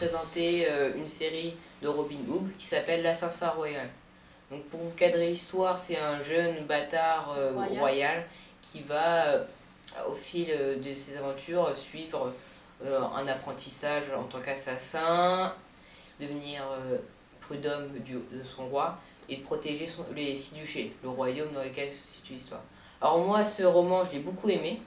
présenter une série de Robin Hood qui s'appelle l'Assassin Royal. Donc pour vous cadrer l'histoire, c'est un jeune bâtard royal qui va, au fil de ses aventures, suivre un apprentissage en tant qu'assassin, devenir prud'homme de son roi et de protéger les six duchés, le royaume dans lequel se situe l'histoire. Alors moi, ce roman, je l'ai beaucoup aimé,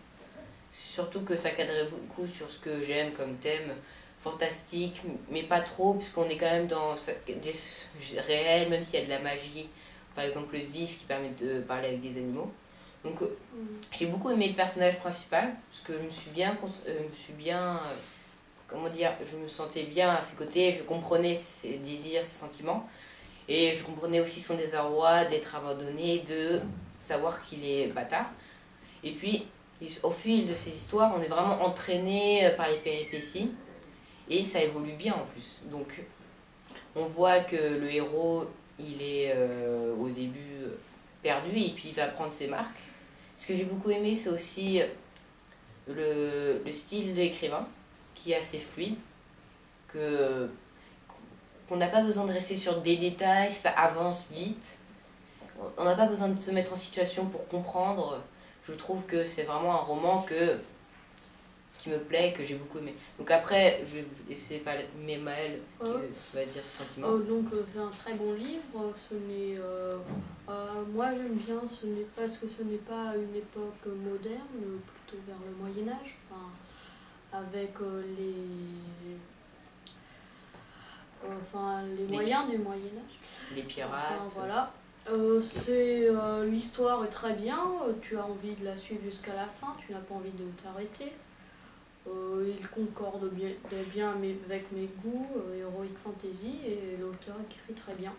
surtout que ça cadrait beaucoup sur ce que j'aime comme thème, fantastique, mais pas trop, puisqu'on est quand même dans des réels, même s'il y a de la magie, par exemple le vif qui permet de parler avec des animaux. Donc j'ai beaucoup aimé le personnage principal, parce que je me suis bien comment dire, je me sentais bien à ses côtés, je comprenais ses désirs, ses sentiments, et je comprenais aussi son désarroi d'être abandonné, de savoir qu'il est bâtard. Et puis, au fil de ces histoires, on est vraiment entraîné par les péripéties, et ça évolue bien en plus. Donc, on voit que le héros, il est au début perdu, et puis il va prendre ses marques. Ce que j'ai beaucoup aimé, c'est aussi le style de l'écrivain, qui est assez fluide, qu'on n'a pas besoin de rester sur des détails, ça avance vite. On n'a pas besoin de se mettre en situation pour comprendre. Je trouve que c'est vraiment un roman qui me plaît, que j'ai beaucoup aimé. Donc après, je vais vous laisser parler Maëlle qui va dire ses sentiments. Donc c'est un très bon livre. Moi j'aime bien, parce que ce n'est pas une époque moderne, plutôt vers le Moyen-Âge, avec les moyens du Moyen-Âge. Les pirates. Voilà. L'histoire est très bien, tu as envie de la suivre jusqu'à la fin, tu n'as pas envie de t'arrêter. Il concorde bien avec mes goûts, Heroic Fantasy, et l'auteur écrit très bien.